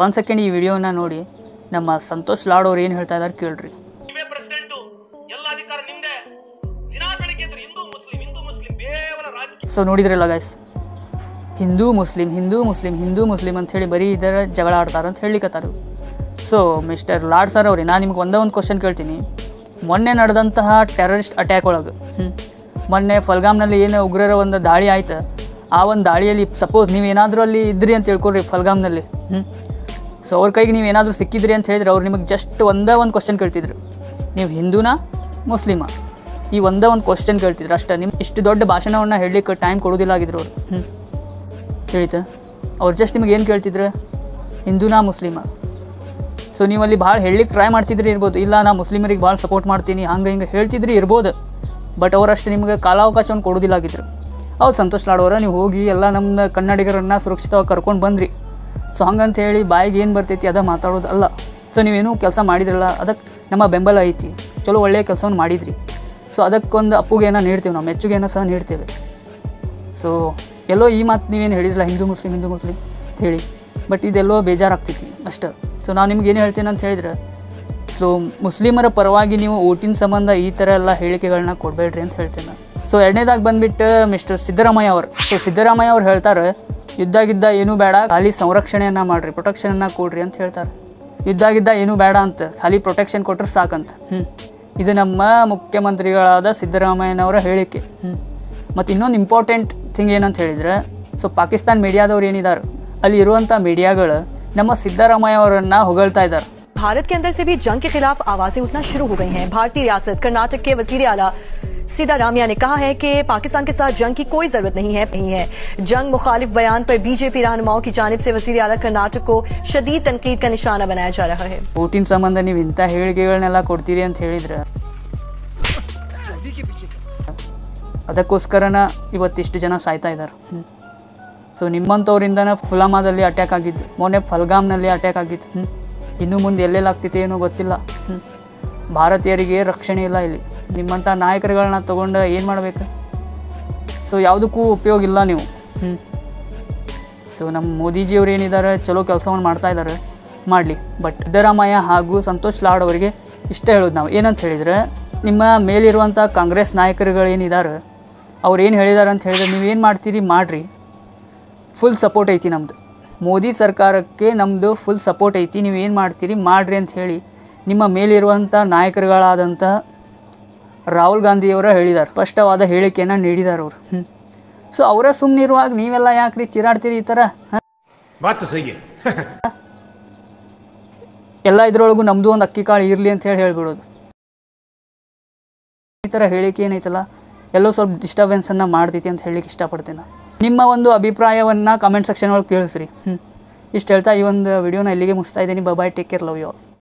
ಒಂದು ಸೆಕೆಂಡ್ ಈ ವಿಡಿಯೋನ ನೋಡಿ ನಮ್ಮ ಸಂತೋಷ್ ಲಾಡ್ ಅವ್ರು ಏನು ಹೇಳ್ತಾ ಇದ್ದಾರೆ ಕೇಳ್ರಿ. ಸೊ ನೋಡಿದ್ರಲ್ಲ ಗೈಸ್, ಹಿಂದೂ ಮುಸ್ಲಿಂ ಅಂಥೇಳಿ ಬರೀ ಇದರ ಜಗಳ ಆಡ್ತಾರೆ ಅಂತ ಹೇಳಿಕತ್ತಾರೆ. ಸೊ ಮಿಸ್ಟರ್ ಲಾಡ್ ಸರ್ ಅವ್ರಿ, ನಾನು ನಿಮ್ಗೆ ಒಂದು ಕ್ವಶನ್ ಕೇಳ್ತೀನಿ. ಮೊನ್ನೆ ನಡೆದಂತಹ ಟೆರರಿಸ್ಟ್ ಅಟ್ಯಾಕ್ ಒಳಗೆ ಮೊನ್ನೆ ಫಲ್ಗಾಮ್ನಲ್ಲಿ ಏನು ಉಗ್ರರ ಒಂದು ದಾಳಿ ಆಯ್ತು, ಆ ಒಂದು ದಾಳಿಯಲ್ಲಿ ಸಪೋಸ್ ನೀವೇನಾದರೂ ಅಲ್ಲಿ ಇದ್ರಿ ಅಂತ ಹೇಳ್ಕೊಳ್ರಿ ಫಲ್ಗಾಮ್ನಲ್ಲಿ. ಸೊ ಅವ್ರ ಕೈಗೆ ನೀವೇನಾದರೂ ಸಿಕ್ಕಿದ್ರಿ ಅಂತ ಹೇಳಿದ್ರೆ ಅವ್ರು ನಿಮಗೆ ಜಸ್ಟ್ ಒಂದು ಕ್ವಶನ್ ಕೇಳ್ತಿದ್ರು, ನೀವು ಹಿಂದೂನಾ ಮುಸ್ಲಿಮಾ? ಈ ಒಂದು ಕ್ವಶನ್ ಕೇಳ್ತಿದ್ರು ಅಷ್ಟೇ. ನಿಮ್ಮ ಇಷ್ಟು ದೊಡ್ಡ ಭಾಷಣವನ್ನು ಹೇಳಲಿಕ್ಕೆ ಟೈಮ್ ಕೊಡೋದಿಲ್ಲ ಆಗಿದ್ರು ಅವರು. ಹೇಳಿತ ಅವ್ರು ಜಸ್ಟ್ ನಿಮಗೆ ಏನು ಕೇಳ್ತಿದ್ರು, ಹಿಂದೂನಾ ಮುಸ್ಲಿಮಾ? ಸೊ ನೀವು ಅಲ್ಲಿ ಭಾಳ ಹೇಳಲಿಕ್ಕೆ ಟ್ರೈ ಮಾಡ್ತಿದ್ರಿ ಇರ್ಬೋದು, ಇಲ್ಲ ನಾ ಮುಸ್ಲಿಮರಿಗೆ ಭಾಳ ಸಪೋರ್ಟ್ ಮಾಡ್ತೀನಿ ಹಿಂಗೆ ಹೇಳ್ತಿದ್ರಿ ಇರ್ಬೋದು. ಬಟ್ ಅವರಷ್ಟು ನಿಮಗೆ ಕಾಲಾವಕಾಶವನ್ನು ಕೊಡೋದಿಲ್ಲ ಆಗಿದ್ರು. ಹೌದು ಸಂತೋಷ್ ಲಾಡ್ ಅವರ, ನೀವು ಹೋಗಿ ಎಲ್ಲ ನಮ್ಮ ಕನ್ನಡಿಗರನ್ನು ಸುರಕ್ಷಿತವಾಗಿ ಕರ್ಕೊಂಡು ಬಂದ್ರಿ. ಸೊ ಹಂಗಂತ ಹೇಳಿ ಬಾಯಿಗೆ ಏನು ಬರ್ತೈತಿ ಅದ ಮಾತಾಡೋದು ಅಲ್ಲ. ಸೊ ನೀವೇನೂ ಕೆಲಸ ಮಾಡಿದ್ರಲ್ಲ, ಅದಕ್ಕೆ ನಮ್ಮ ಬೆಂಬಲ ಐತಿ, ಚಲೋ ಒಳ್ಳೆಯ ಕೆಲಸವನ್ನು ಮಾಡಿದ್ರಿ. ಸೊ ಅದಕ್ಕೊಂದು ಅಪ್ಪುಗೇನ ನೀಡ್ತೇವೆ, ನಾವು ಮೆಚ್ಚುಗೆಯನ್ನು ಸಹ ನೀಡ್ತೇವೆ. ಸೊ ಎಲ್ಲೋ ಈ ಮಾತು ನೀವೇನು ಹೇಳಿದ್ರಲ್ಲ ಹಿಂದೂ ಮುಸ್ಲಿಂ ಅಂತ ಹೇಳಿ, ಬಟ್ ಇದೆಲ್ಲೋ ಬೇಜಾರಾಗ್ತೈತಿ ಅಷ್ಟೇ. ಸೊ ನಾನು ನಿಮ್ಗೆ ಏನು ಹೇಳ್ತೇನೆ ಅಂತ ಹೇಳಿದ್ರೆ, ಸೊ ಮುಸ್ಲಿಮರ ಪರವಾಗಿ ನೀವು ಓಟಿನ ಸಂಬಂಧ ಈ ಥರ ಎಲ್ಲ ಹೇಳಿಕೆಗಳನ್ನ ಕೊಡಬೇಡ್ರಿ ಅಂತ ಹೇಳ್ತೇನೆ. ಸೊ ಎರಡನೇದಾಗಿ ಬಂದುಬಿಟ್ಟು ಮಿಸ್ಟರ್ ಸಿದ್ದರಾಮಯ್ಯ ಅವರು. ಸೊ ಸಿದ್ದರಾಮಯ್ಯ ಅವ್ರು ಹೇಳ್ತಾರೆ, ಯುದ್ಧ ಏನೂ ಬೇಡ, ಖಾಲಿ ಸಂರಕ್ಷಣೆಯನ್ನು ಮಾಡಿರಿ, ಪ್ರೊಟೆಕ್ಷನನ್ನು ಕೊಡ್ರಿ ಅಂತ ಹೇಳ್ತಾರೆ. ಯುದ್ಧ ಏನೂ ಬೇಡ ಅಂತ, ಖಾಲಿ ಪ್ರೊಟೆಕ್ಷನ್ ಕೊಟ್ಟರೆ ಸಾಕಂತ. ಇದು ನಮ್ಮ ಮುಖ್ಯಮಂತ್ರಿಗಳಾದ ಸಿದ್ದರಾಮಯ್ಯನವರ ಹೇಳಿಕೆ. ಮತ್ತು ಇನ್ನೊಂದು ಇಂಪಾರ್ಟೆಂಟ್ ಥಿಂಗ್ ಏನಂತ ಹೇಳಿದರೆ, ಸೊ ಪಾಕಿಸ್ತಾನ್ ಮೀಡಿಯಾದವ್ರು ಏನಿದ್ದಾರೆ, ಅಲ್ಲಿ ಇರುವಂಥ ಮೀಡಿಯಾಗಳು ನಮ್ಮ ಸಿದ್ದರಾಮಯ್ಯ ಅವರನ್ನು ಹೊಗಳ್ತಾ ಇದ್ದಾರೆ. भारत के अंदर से भी जंग के खिलाफ आवाजें उठना शुरू हो गई हैं। भारतीय रियासत कर्नाटक के वजीर आला सिद्धारामैया ने कहा है कि पाकिस्तान के साथ जंग की कोई जरूरत नहीं है। जंग मुखालिफ बयान पर बीजेपी रहनुमाओं की जानिब से वजीर आला कर्नाटक को शदीद तनकीद का निशाना बनाया जा रहा है। ಓಟಿನ ಸಂಬಂಧ ನೀವು ಇಂಥ ಹೇಳಿಕೆಗಳನ್ನೆಲ್ಲ ಕೊಡ್ತೀರಿ ಅಂತ ಹೇಳಿದ್ರೆ ಅದಕ್ಕೋಸ್ಕರನ ಇವತ್ತಿಷ್ಟು ಜನ ಸಾಯ್ತಾ ಇದ್ದಾರೆ. ಸೊ ನಿಮ್ಮಂಥವ್ರಿಂದನೇ ಪುಲ್ವಾಮಾದಲ್ಲಿ ಅಟ್ಯಾಕ್ ಆಗಿದ್ದು, ಮೊನ್ನೆ ಫಲ್ಗಾಮ್ನಲ್ಲಿ ಅಟ್ಯಾಕ್ ಆಗಿದ್ದು. ಇನ್ನು ಮುಂದೆ ಎಲ್ಲೆಲ್ಲ ಆಗ್ತೈತೆ ಏನೋ ಗೊತ್ತಿಲ್ಲ. ಭಾರತೀಯರಿಗೆ ರಕ್ಷಣೆ ಇಲ್ಲ ಇಲ್ಲಿ. ನಿಮ್ಮಂಥ ನಾಯಕರುಗಳನ್ನ ತೊಗೊಂಡು ಏನು ಮಾಡಬೇಕು? ಸೊ ಯಾವುದಕ್ಕೂ ಉಪಯೋಗ ಇಲ್ಲ ನೀವು. ಸೊ ನಮ್ಮ ಮೋದಿಜಿಯವ್ರು ಏನಿದ್ದಾರೆ ಚಲೋ ಕೆಲಸವನ್ನು ಮಾಡ್ತಾ ಇದ್ದಾರೆ, ಮಾಡಲಿ. ಬಟ್ ಸಿದ್ದರಾಮಯ್ಯ ಹಾಗೂ ಸಂತೋಷ್ ಲಾಡ್ ಅವರಿಗೆ ಇಷ್ಟ ಹೇಳೋದು ನಾವು ಏನಂತ ಹೇಳಿದರೆ, ನಿಮ್ಮ ಮೇಲಿರುವಂಥ ಕಾಂಗ್ರೆಸ್ ನಾಯಕರುಗಳೇನಿದ್ದಾರೆ ಅವ್ರು ಏನು ಹೇಳಿದ್ದಾರೆ ಅಂತ ಹೇಳಿದ್ರೆ, ನೀವೇನು ಮಾಡ್ತೀರಿ ಮಾಡಿರಿ, ಫುಲ್ ಸಪೋರ್ಟ್ ಐತಿ ನಮ್ಮದು. ಮೋದಿ ಸರ್ಕಾರಕ್ಕೆ ನಮ್ಮದು ಫುಲ್ ಸಪೋರ್ಟ್ ಐತಿ, ನೀವು ಏನು ಮಾಡ್ತೀರಿ ಮಾಡಿರಿ ಅಂತ ಹೇಳಿ ನಿಮ್ಮ ಮೇಲಿರುವಂಥ ನಾಯಕರುಗಳಾದಂಥ ರಾಹುಲ್ ಗಾಂಧಿಯವರ ಹೇಳಿದ್ದಾರೆ, ಸ್ಪಷ್ಟವಾದ ಹೇಳಿಕೆಯನ್ನು ನೀಡಿದ್ದಾರೆ ಅವರು. ಸೊ ಅವರ ಸುಮ್ಮನಿರುವಾಗ ನೀವೆಲ್ಲ ಯಾಕ್ರಿ ಚಿರಾಡ್ತೀರಿ ಈ ಥರ? ಎಲ್ಲ ಇದರೊಳಗೂ ನಮ್ಮದು ಒಂದು ಅಕ್ಕಿ ಕಾಳು ಇರಲಿ ಅಂತ ಹೇಳ್ಬಿಡೋದು. ಈ ಥರ ಹೇಳಿಕೆ ಏನೈತಲ್ಲ ಎಲ್ಲೋ ಸ್ವಲ್ಪ ಡಿಸ್ಟರ್ಬೆನ್ಸನ್ನು ಮಾಡ್ತೈತಿ ಅಂತ ಹೇಳಲಿಕ್ಕೆ ಇಷ್ಟಪಡ್ತೀನಿ. ನಿಮ್ಮ ಒಂದು ಅಭಿಪ್ರಾಯವನ್ನು ಕಮೆಂಟ್ ಸೆಕ್ಷನ್ ಒಳಗೆ ತಿಳಿಸ್ರಿ. ಇಷ್ಟು ಹೇಳ್ತಾ ಈ ಒಂದು ವಿಡಿಯೋನ ಇಲ್ಲಿಗೆ ಮುಗಿಸ್ತಾ ಇದ್ದೀನಿ. Bye, take care, love you all.